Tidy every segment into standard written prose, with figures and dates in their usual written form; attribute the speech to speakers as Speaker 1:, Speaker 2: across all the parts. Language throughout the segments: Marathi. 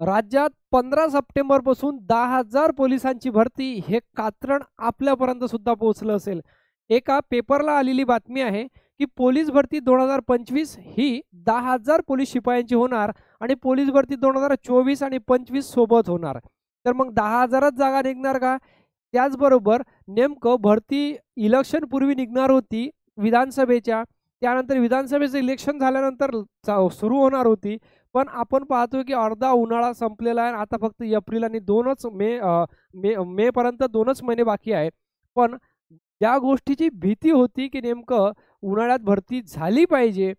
Speaker 1: राज्यात 15 सप्टेंबर पासून 10,000 पोलिसांची भरती हे कात्रण आपल्यापर्यंत सुद्धा पोहोचलं असेल. एका पेपरला आलेली बातमी आहे की पोलीस भरती 2025 ही 10,000 पोलीस शिपायांची होणार आणि पोलीस भरती 2024 आणि 25 सोबत होणार. तर मग 10,000च जागा निघणार का? त्याचबरोबर नेमकं भरती इलेक्शन पूर्वी निघणार होती विधानसभेच्या, त्यानंतर विधानसभेचं इलेक्शन झाल्यानंतर सुरू होणार होती. पण आपण पाहतोय की अर्धा उन्हाळा संपलेला आहे. आता फक्त एप्रिल आणि 2च मे पर्यंत 2च महिने बाकी आहे. पण ज्या गोष्टीची भीती होती की नेमकं उन्हाळ्यात भरती झाली पाहिजे,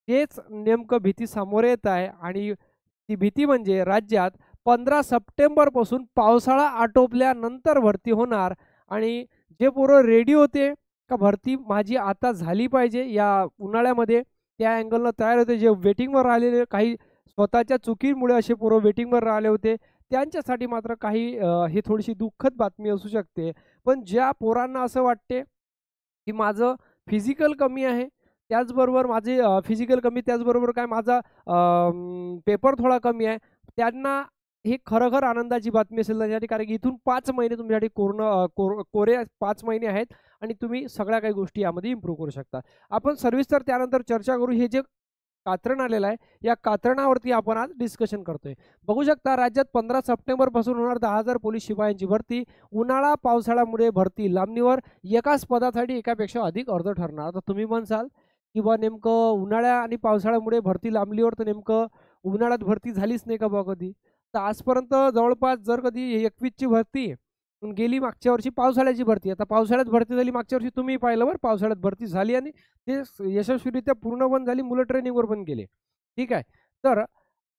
Speaker 1: तेच नेमकं भीती समोर येत आहे. आणि ती भीती म्हणजे राज्यात 15 सप्टेंबरपासून पावसाळा आटोपल्यानंतर भरती होणार. आणि जे पोरं रेडी होते का भरती माझी आता झाली पाहिजे या उन्हाळ्यामध्ये, त्या अँगलनं तयार होते, जे वेटिंगवर राहिलेले, काही स्वतःच्या चुकीमुळे असे पोरं वेटिंगवर राहिले होते, त्यांच्यासाठी मात्र काही ही थोडीशी दुःखद बातमी असू शकते. पण ज्या पोरांना असं वाटते की माझं फिजिकल कमी आहे, त्याचबरोबर माझे फिजिकल कमी, त्याचबरोबर काय माझा पेपर थोडा कमी आहे, त्यांना हे खरोखर आनंदाची बातमी असेल त्याच्यासाठी. कारण की इथून 5 महिने तुमच्यासाठी कोरे 5 महिने आहेत आणि तुम्ही सगळ्या काही गोष्टी यामध्ये इम्प्रूव्ह करू शकता. आपण सविस्तर त्यानंतर चर्चा करू. हे जे कात्रण आलेलं आहे, या कात्रणावरती आपण आज डिस्कशन करतोय. बघू शकता, राज्यात 15 सप्टेंबर पासून होणार 10,000 पोलीस शिपायांची भरती. उन्हाळा पावसाळ्यामुळे भरती लांबणीवर, एकाच पदासाठी एकापेक्षा अधिक अर्ज ठरणार. आता तुम्ही म्हणसाल की बा नेमकं उन्हाळ्या आणि पावसाळ्यामुळे भरती लांबलीवर, तर नेमकं उन्हाळ्यात भरती झालीच नाही का बा कधी? तर आजपर्यंत जवळपास जर कधी 21ची भरती गेली, मागच्या वर्षी पावसाळ्याची भरती, आता पावसाळ्यात भरती झाली मागच्या वर्षी, तुम्ही पाहिलं बरं, पावसाळ्यात भरती झाली आणि ते यशस्वीरित्या पूर्ण पण झाली, मुलं ट्रेनिंगवर पण गेले. ठीक आहे. तर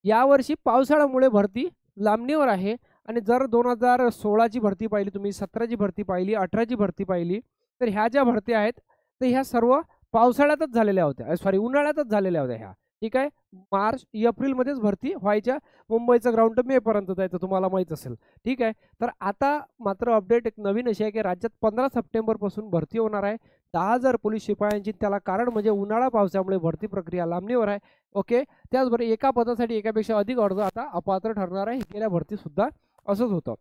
Speaker 1: यावर्षी पावसाळ्यामुळे भरती लांबणीवर आहे. आणि जर 2016ची भरती पाहिली तुम्ही, 17ची भरती पाहिली, 18ची भरती पाहिली, तर ह्या ज्या भरती आहेत तर ह्या सर्व पावसाळ्यातच झालेल्या होत्या, सॉरी उन्हाळ्यातच झालेल्या होत्या ह्या. ठीक आहे. मार्च एप्रिलमध्येच भरती व्हायच्या. मुंबईचं ग्राउंड मे पर्यंत जायचं, तुम्हाला माहीत असेल. ठीक आहे. तर आता मात्र अपडेट एक नवीन अशी आहे की राज्यात 15 सप्टेंबरपासून भरती होणार आहे 10,000 पोलीस शिपायांची. त्याला कारण म्हणजे उन्हाळा पावसामुळे भरती प्रक्रिया लांबणीवर आहे. ओके. त्याचबरोबर एका पदासाठी एकापेक्षा अधिक अर्ज आता अपात्र ठरणार आहे. गेल्या भरती सुद्धा असंच होतं.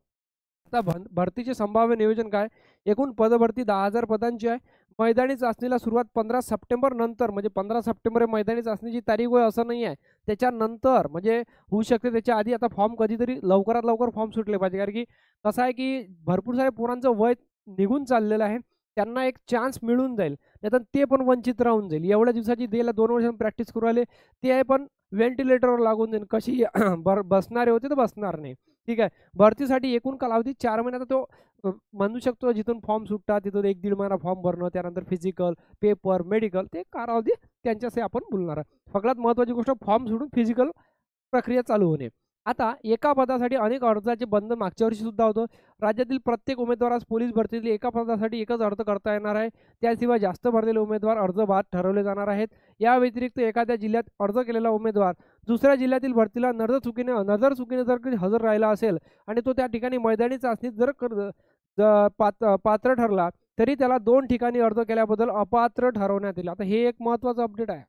Speaker 1: आता भरतीचे संभाव्य नियोजन काय? एकूण पदभरती 10,000 पदांची आहे. मैदानी चाचणीला सुरुवात 15 सप्टेंबर नंतर, म्हणजे 15 सप्टेंबर मैदानी चाचणीची तारीख होय असं नाही आहे, त्याच्यानंतर म्हणजे होऊ शकते त्याच्या आधी. आता फॉर्म कधीतरी लवकरात लवकर फॉर्म सुटले पाहिजे. कारण की कसं आहे की भरपूर सारे पोरांचं वय निघून चाललेलं आहे, त्यांना एक चान्स मिळून जाईल, नाहीतर ते पण वंचित राहून जाईल. एवढ्या दिवसाची द्यायला 2 वर्षांनी प्रॅक्टिस करू आले, ते आहे पण व्हेंटिलेटरवर लागून जाईल. कशी बसणारे होते तर बसणार नाही. ठीक आहे. भरतीसाठी एकूण कालावधी 4 महिन्याचा तो म्हणू शकतो. जिथून फॉर्म सुटतात तिथून 1-1.5 महिना फॉर्म भरणं, त्यानंतर फिजिकल, पेपर, मेडिकल, ते कालावधी त्यांच्याशी आपण बोलणार आहे. सगळ्यात महत्त्वाची गोष्ट, फॉर्म सोडून फिजिकल प्रक्रिया चालू होणे. आता एका पदासाठी अनेक अर्जाचे बंधन मागच्या वर्षी सुद्धा होतं. राज्यातील प्रत्येक उमेदवारास पोलीस भरतीतील एका पदासाठी एकच अर्ज करता येणार आहे. त्याशिवाय जास्त भरलेले उमेदवार अर्ज बाद ठरवले जाणार आहेत. या व्यतिरिक्त एखाद्या जिल्ह्यात अर्ज केलेला उमेदवार दुसऱ्या जिल्ह्यातील भरतीला नजर चुकीने जर हजर राहिला असेल आणि तो त्या ठिकाणी मैदानी चाचणीत पात्र ठरला, तरी त्याला 2 ठिकाणी अर्ज केल्याबद्दल अपात्र ठरवण्यात येईल. आता हे एक महत्त्वाचं अपडेट आहे.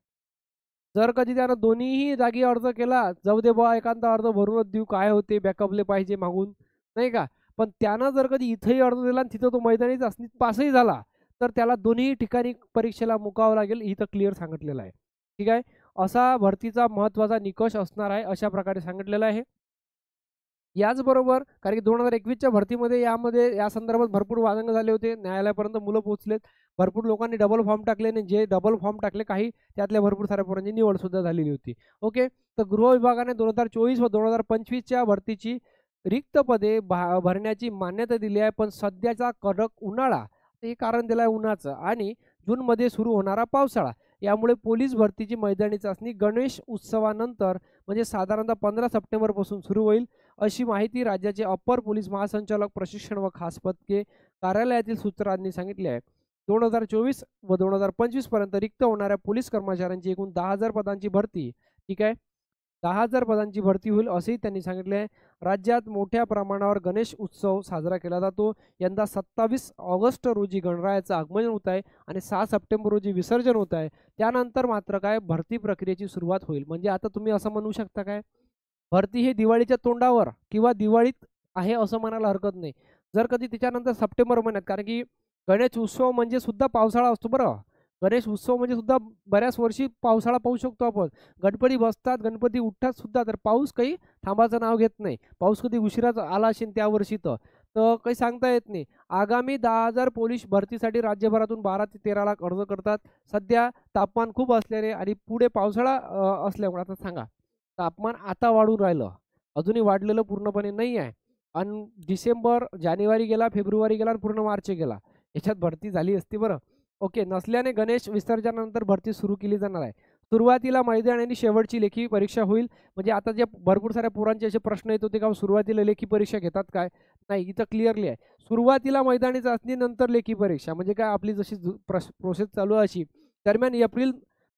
Speaker 1: जर कधी त्यानं दोन्हीही जागी अर्ज केला, जाऊ दे बा एखादा अर्ज भरूनच देऊ, काय होते, बॅकअपले पाहिजे मागून, नाही का? पण त्यानं जर कधी इथंही अर्ज दिला आणि तिथं तो मैदानी चाचणीत पासही झाला, तर त्याला दोन्ही ठिकाणी परीक्षेला मुकावं लागेल, इथं क्लिअर सांगितलेलं आहे. ठीक आहे. असा भरतीचा महत्त्वाचा निकष असणार आहे, अशा प्रकारे सांगितलेलं आहे. याचबरोबर कारण की 2021च्या भरतीमध्ये या संदर्भात भरपूर वादंग झाले होते, न्यायालयापर्यंत मुलं पोहोचलेत, भरपूर लोकांनी डबल फॉर्म टाकले आणि जे डबल फॉर्म टाकले काही त्यातल्या भरपूर साऱ्या पोरांची निवड सुद्धा झालेली होती. ओके. तर गृह विभागाने 2024 व 2025च्या भरतीची रिक्त पदे भरण्याची मान्यता दिली आहे. पण सध्याचा कडक उन्हाळा, हे कारण दिलं आहे उन्हाचं, आणि जूनमध्ये सुरू होणारा पावसाळा, यामुळे पोलीस भरतीची मैदानी चाचणी गणेश उत्सवानंतर म्हणजे साधारणतः 15 सप्टेंबरपासून सुरू होईल, अशी माहिती राज्याचे अप्पर पोलीस महासंचालक प्रशिक्षण व खास पथके कार्यालयातील सूत्रांनी सांगितले आहे. 2024 व 2025 पर्यंत रिक्त होणाऱ्या पोलीस कर्मचाऱ्यांची एकूण 10,000 पदांची भरती, ठीक आहे, 10,000 पदांची भरती होईल असेही त्यांनी सांगितले आहे. राज्यात मोठ्या प्रमाणावर गणेश उत्सव साजरा केला जातो. यंदा 27 ऑगस्ट रोजी गणरायाचं आगमन होत आहे आणि 6 सप्टेंबर रोजी विसर्जन होत आहे. त्यानंतर मात्र काय भरती प्रक्रियेची सुरुवात होईल. म्हणजे आता तुम्ही असं म्हणू शकता काय, भरती हे दिवाळीच्या तोंडावर किंवा दिवाळीत आहे असं म्हणायला हरकत नाही. जर कधी त्याच्यानंतर सप्टेंबर महिन्यात, कारण की गणेश उत्सव म्हणजे सुद्धा पावसाळा असतो बरं. गणेश उत्सव म्हणजे सुद्धा बऱ्याच वर्षी पावसाळा पाहू शकतो आपण. गणपती बसतात, गणपती उठतात सुद्धा, तर पाऊस काही थांबायचं नाव घेत नाही. पाऊस कधी उशिराच आला असेल त्या वर्षी तर काही सांगता येत नाही. आगामी 10,000 पोलीस भरतीसाठी राज्यभरातून 12 ते 13 लाख अर्ज करतात. सध्या तापमान खूप असल्याने आणि पुढे पावसाळा असल्यामुळे आता सांगा, तापमान आता वाढून राहिलं, अजूनही वाढलेलं पूर्णपणे नाही आहे. आणि डिसेंबर, जानेवारी गेला, फेब्रुवारी गेला आणि पूर्ण मार्च गेला. याच्यात भरती झाली असती बरं. ओके, नसल्याने गणेश विसर्जनानंतर भरती सुरू केली जाणार आहे. सुरुवातीला मैदानी आणि शेवटची लेखी परीक्षा होईल. म्हणजे आता जे भरपूर साऱ्या पोरांचे असे प्रश्न येत होते का सुरुवातीला लेखी परीक्षा घेतात काय? नाही, इथं क्लिअरली आहे. सुरुवातीला मैदानी चाचणी, नंतर लेखी परीक्षा. म्हणजे काय, आपली जशी प्रोसेस चालू आहे अशी. दरम्यान एप्रिल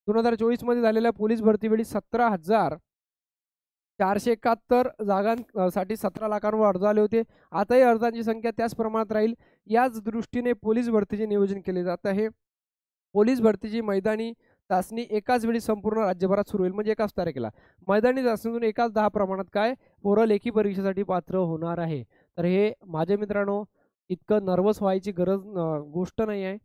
Speaker 1: 2024 मध्ये झालेल्या पोलीस भरतीवेळी 17,471 जागांसाठी 17 लाखांवर अर्ज आले होते. आताही अर्जांची संख्या त्याच प्रमाणात राहील. याच दृष्टीने पोलीस भरतीचे नियोजन केले जात आहे. पोलीस भरतीची मैदानी चाचणी एकाच वेळी संपूर्ण राज्यभरात सुरू होईल, म्हणजे एकाच तारखेला. मैदानी चाचणीतून एकाच 10 प्रमाणात काय पोरं लेखी परीक्षेसाठी पात्र होणार आहे. तर हे माझ्या मित्रांनो, इतकं नर्वस व्हायची गोष्ट नाही आहे.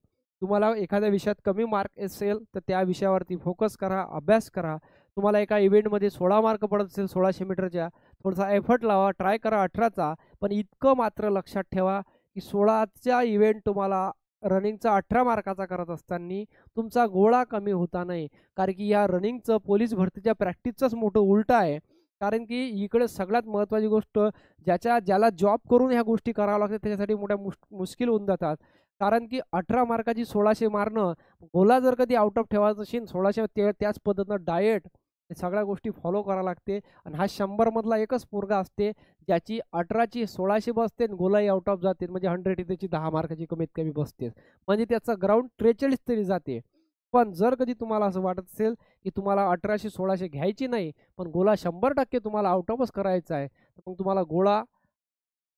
Speaker 1: तुम्हाला एखाद्या विषयात कमी मार्क असेल तर त्या विषयावरती फोकस करा, अभ्यास करा. तुम्हाला एका इव्हेंटमध्ये 16 मार्क पडत असेल 1600 मीटरच्या, थोडासा एफर्ट लावा, ट्राय करा 18चा. पण इतकं मात्र लक्षात ठेवा की 16चा इव्हेंट तुम्हाला रनिंगचा 18 मार्काचा करत असताना तुमचा गोळा कमी होता नाही. कारण की या रनिंगचं पोलीस भरतीच्या प्रॅक्टिसचंच मोठं उलटं आहे. कारण की इकडे सगळ्यात महत्त्वाची गोष्ट, ज्याला जॉब करून ह्या गोष्टी कराव्या लागतात त्याच्यासाठी मोठ्या मुश्किल होऊन जातात. कारण की 18 मार्काची 1600 मारणं, गोला जर कधी आउट ऑफ ठेवायचं असेल 1600, त्याच पद्धतीनं डाएट, सगळ्या गोष्टी फॉलो करावं लागते. आणि हा 100 मधला एकच पोरगा असते ज्याची 18ची 1600 बसते आणि गोलाही आउट ऑफ जाते. म्हणजे 100 त्याची 10 मार्काची कमीत कमी बसते. म्हणजे त्याचा ग्राउंड 43 तरी जाते. पण जर कधी तुम्हाला असं वाटत असेल की तुम्हाला 1800-1600 घ्यायची नाही, पण गोला 100% तुम्हाला आउट ऑफच करायचा आहे, तर मग तुम्हाला गोळा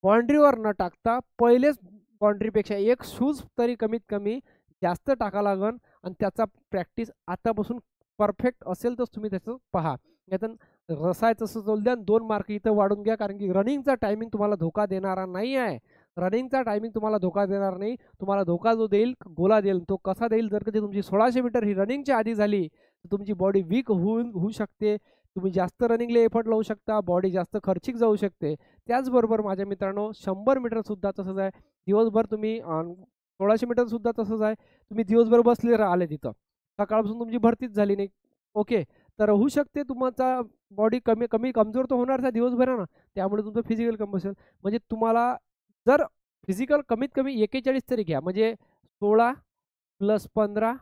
Speaker 1: बाउंड्रीवर न टाकता पहिलेच बाउंड्रीपेक्षा एक शूज तरी कमीत कमी जास्त टाका लागन. आणि त्याचा प्रॅक्टिस आतापासून परफेक्ट असेल तर तुम्ही त्याचं पहा. यातून रसायचं सोडून द्या, 2 मार्क इथं वाढून घ्या. कारण की रनिंगचा टायमिंग तुम्हाला धोका देणारा नाही आहे. रनिंगचा टायमिंग तुम्हाला धोका देणार नाही. तुम्हाला धोका जो देईल, गोला देईल, तो कसा देईल, जर कधी तुमची 1600 मीटर ही रनिंगच्या आधी झाली तर तुमची बॉडी वीक होऊ शकते. तुम्ही जास्त रनिंगला एफर्ट लावू शकता, बॉडी जास्त खर्चिक जाऊ शकते. त्याचबरोबर माझ्या मित्रांनो, 100 मीटरसुद्धा तसंच आहे. दिवसभर तुम्ही 1600 मीटरसुद्धा तसंच आहे. तुम्ही दिवसभर बसले राहिले तिथं, सकाळपासून तुमची भरतीच झाली नाही. ओके, तर होऊ शकते तुमचा बॉडी कमी कमजोर तर होणार त्या दिवसभरानं. त्यामुळे तुमचं फिजिकल कमी असेल. म्हणजे तुम्हाला जर फिजिकल कमीत कमी 41 तरी घ्या, म्हणजे 16 + 15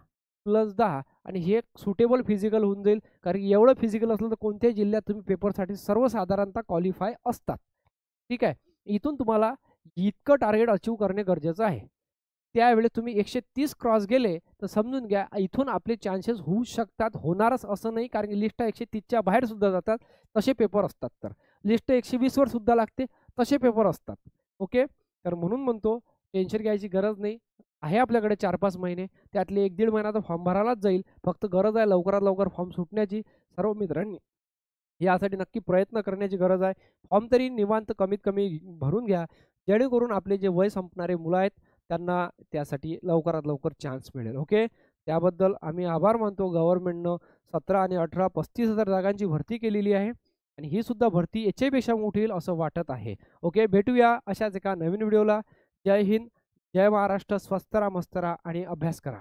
Speaker 1: + 10 आणि हे सुटेबल फिजिकल होऊन जाईल. कारण एवढं फिजिकल असलं तर कोणत्याही जिल्ह्यात तुम्ही पेपरसाठी सर्वसाधारणतः क्वालिफाय असतात. ठीक आहे, इथून तुम्हाला इतकं टार्गेट अचीव करणे गरजेचं आहे. त्यावेळेस तुम्ही 130 क्रॉस गेले तर समजून घ्या इथून आपले चान्सेस होऊ शकतात. होणारच असं नाही, कारण की लिस्ट 130च्या बाहेर सुद्धा जातात, तसे पेपर असतात. तर लिस्ट 120 वर सुद्धा लागते, तसे पेपर असतात. ओके, तर म्हणून म्हणतो टेन्शन घ्यायची गरज नाही. आहे आपल्याकडे 4-5 महिने, त्यातले 1-1.5 महिना तर फॉर्म भरायलाच जाईल. फक्त गरज आहे लवकरात लवकर फॉर्म सुटण्याची. सर्व मित्रांनी यासाठी नक्की प्रयत्न करण्याची गरज आहे. फॉर्म तरी निवांत कमीत कमी भरून घ्या, जेणेकरून आपले जे वय संपणारे मुलं आहेत त्यांना त्यासाठी लवकरात लवकर चान्स मिळेल. ओके, त्याबद्दल आम्ही आभार मानतो. गव्हर्नमेंटनं 17 आणि 18 35,000 जागांची भरती केलेली आहे आणि ही सुद्धा भरती याच्यापेक्षा मोठी होईल असं वाटत आहे. ओके, भेटूया अशाच एका नवीन व्हिडिओला. जय हिंद, जय महाराष्ट्र. स्वस्त राहा, मस्त राहा आणि अभ्यास करा.